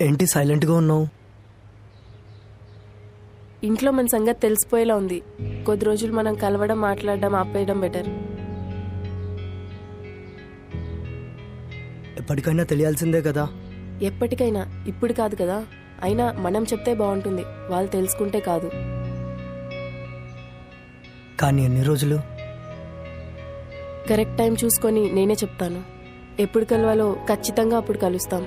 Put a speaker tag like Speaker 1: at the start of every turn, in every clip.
Speaker 1: ఏంటి సైలెంట్గా ఉన్నావు?
Speaker 2: ఇంట్లో మన సంగతి తెలిసిపోయేలా ఉంది. కొద్ది రోజులు మనం కలవడం మాట్లాడడం ఆపేయడం బెటర్.
Speaker 1: ఎప్పటికైనా తెలియాల్సిందే కదా.
Speaker 2: ఎప్పటికైనా, ఇప్పుడు కాదు కదా. అయినా మనం చెప్తే బాగుంటుంది, వాళ్ళు తెలుసుకుంటే కాదు.
Speaker 1: కానీ ఎన్ని రోజులు?
Speaker 2: కరెక్ట్ టైం చూసుకొని నేనే చెప్తాను. ఎప్పుడు కలవాలో ఖచ్చితంగా అప్పుడు కలుస్తాం.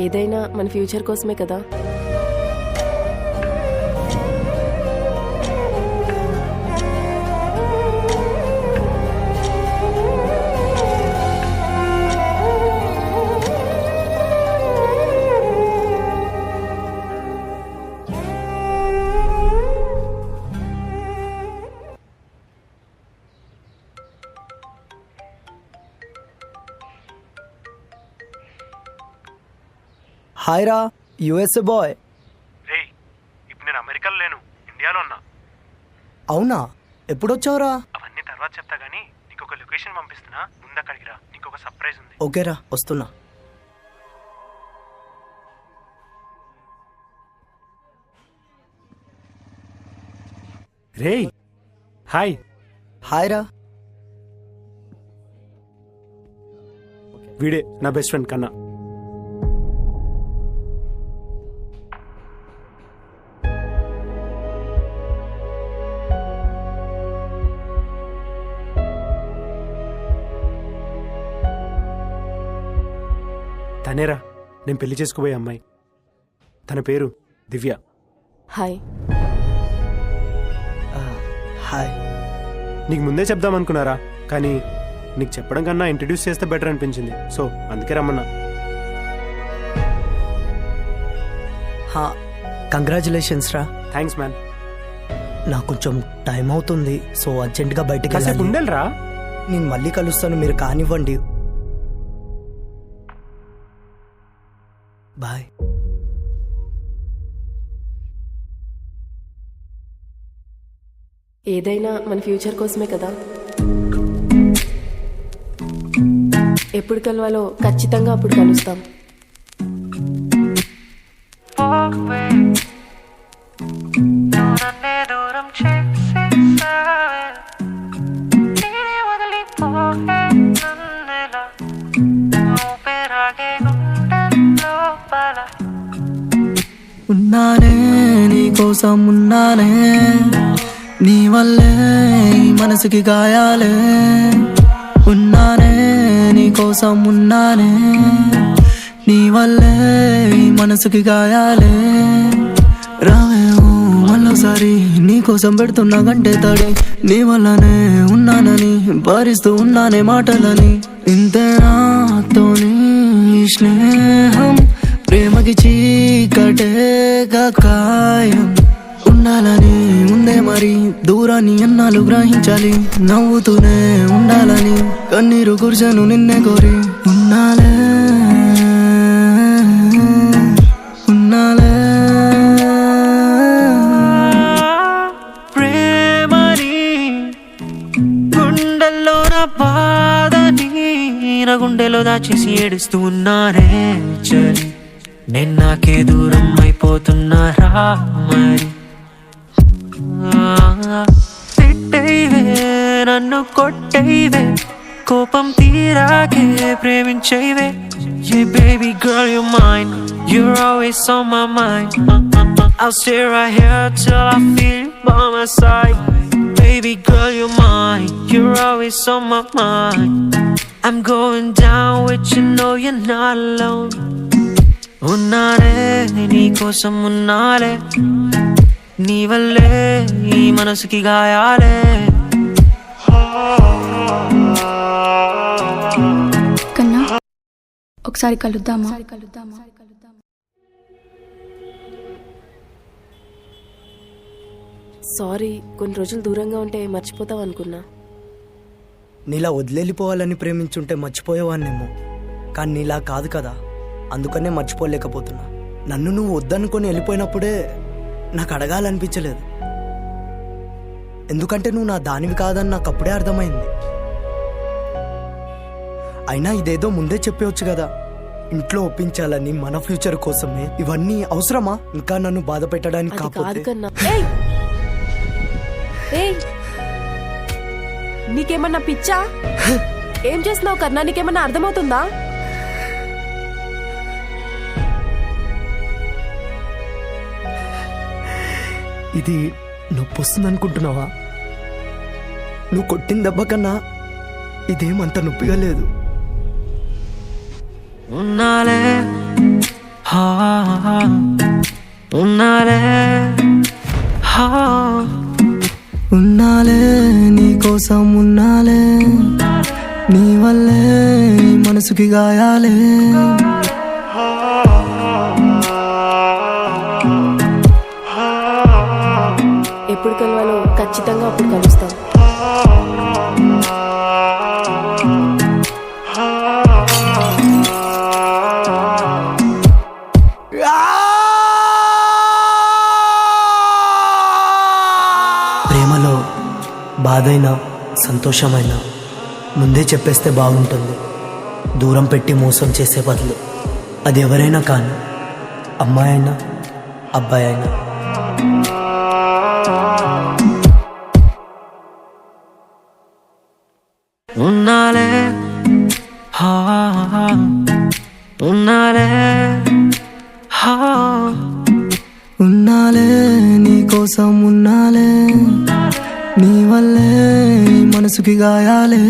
Speaker 2: ఏదైనా మన ఫ్యూచర్ కోసమే కదా.
Speaker 1: హాయ్ రా, యుఎస్ఏ బాయ్.
Speaker 3: రే, ఇప్పుడు నేను అమెరికాలో లేను, ఇండియాలో ఉన్నా.
Speaker 1: అవునా? ఎప్పుడొచ్చావురా?
Speaker 3: అవన్నీ తర్వాత చెప్తా గానీ నీకు ఒక లొకేషన్ పంపిస్తున్నా, ముందు అక్కడికి రా, నీకు ఒక సర్ప్రైజ్ ఉంది.
Speaker 1: ఓకేరా, వస్తున్నా.
Speaker 3: రే హాయ్.
Speaker 1: హాయ్ రా.
Speaker 3: వీడే నా బెస్ట్ ఫ్రెండ్ కన్నా. తనేరా నేను పెళ్లి చేసుకోబోయే అమ్మాయి. తన పేరు దివ్య.
Speaker 2: హాయ్.
Speaker 1: హాయ్.
Speaker 3: నీకు ముందే చెప్దాం అనుకున్నారా, కానీ నీకు చెప్పడం కన్నా ఇంట్రడ్యూస్ చేస్తే బెటర్ అనిపించింది, సో అందుకే రమ్మన్నా.
Speaker 1: కంగ్రాచులేషన్స్ రా.
Speaker 3: Thanks man.
Speaker 1: నాకు కొంచెం టైం అవుతుంది, సో అర్జెంటుగా బయటకు
Speaker 3: కాసేపు
Speaker 1: వెళ్ళాలి.
Speaker 3: ఉండేలరా.
Speaker 1: నేను మళ్ళీ కలుస్తాను, మీరు కానివ్వండి. బాయ్.
Speaker 2: ఏదైనా మన ఫ్యూచర్ కోసమే కదా. ఎప్పుడు కలవాలో ఖచ్చితంగా అప్పుడు కలుస్తాం.
Speaker 1: ఉన్నానే నీ కోసం, ఉన్నానే నీ వల్లే ఈ మనసుకి గాయాలే. ఉన్నానే నీ కోసం, ఉన్నానే నీ వల్లే ఈ మనసుకి గాయాలే. రావేమో మళ్ళోసారి నీ కోసం పెడుతున్నా గంటే తడి. నీ వల్లనే ఉన్నానని భరిస్తూ ఉన్నానే మాటలని. ఇంతేనాతో నీ స్నేహం ప్రేమకి చీకటేగా ఖాయం. ఉండాలని ఉందే మరి దూరాన్ని ఎన్నాళ్ళు గ్రహించాలి. నవ్వుతూనే ఉండాలని కన్నీరు కుర్చను నిన్నే కోరి. ఉన్నాలే ఉన్నాలే
Speaker 4: ప్రేమని గుండెల్లో నా బాధని నా గుండెలో దాచేసి ఏడుస్తూ ఉన్నారే చలి. నేను నాకే దూరం అయిపోతున్నారా మరి. తిట్టేవే నన్ను కొట్టేవే, కోపం తీరాకే ప్రేమించేవే. Yeah baby girl you're mine, you're always on my mind. I'll stay right here till I feel you by my side. Baby girl you're mine, you're always on my mind. I'm going down with you, know you're not alone. ఉన్నారే నీ కోసం, ఉన్నాలే నీ వల్లే ఈ మనసుకి గాయాలే.
Speaker 5: కన్నా ఒకసారి కలుద్దామా?
Speaker 2: Sorry, కొన్ని రోజులు దూరంగా ఉంటే మర్చిపోతావు అనుకున్నా.
Speaker 1: నీలా వదిలేళ్ళిపోవాలని ప్రేమించుంటే మర్చిపోయేవాన్నేమో, కానీ నీలా కాదు కదా, అందుకనే మర్చిపోలేకపోతున్నా. నన్ను నువ్వు వద్దనుకొని వెళ్ళిపోయినప్పుడే నాకు అడగాలనిపించలేదు, ఎందుకంటే నువ్వు నా దానివి కాదని నాకు అప్పుడే అర్థమైంది. అయినా ఇదేదో ముందే చెప్పవచ్చు కదా. ఇంట్లో ఒప్పించాలని మన ఫ్యూచర్ కోసమే ఇవన్నీ అవసరమా? ఇంకా నన్ను బాధ పెట్టడానికి
Speaker 2: అది కాదు
Speaker 1: కాకపోతే
Speaker 2: కన్నా. ఏయ్ నీకేమన్నా పిచ్చా? ఏం చేస్తున్నావు కన్నా? నీకేమన్నా అర్థమవుతుందా?
Speaker 1: ఇది నొప్పి వస్తుంది అనుకుంటున్నావా? నువ్వు కొట్టిన దెబ్బ కన్నా ఇదేమంత నొప్పిగా లేదు.
Speaker 4: ఉన్నాలే హా ఉన్నాలే హా
Speaker 1: ఉన్నాలే నీ కోసం ఉన్నాలే, నీ వల్లే ఈ మనసుకి గాయాలే.
Speaker 2: ఎప్పుడు కలవాలో ఖచ్చితంగా అప్పుడు కలుస్తాం.
Speaker 1: ప్రేమలో బాధైనా సంతోషమైనా ముందే చెప్పేస్తే బాగుంటుంది. దూరం పెట్టి మోసం చేసే బదులు. అది ఎవరైనా కానీ, అమ్మాయి అయినా అబ్బాయి అయినా.
Speaker 4: ఉన్నాలే హా ఉన్నాలే హా
Speaker 1: ఉన్నాలే నీ కోసం ఉన్నాలే, నీ వల్లే ఈ మనసుకి గాయాలే.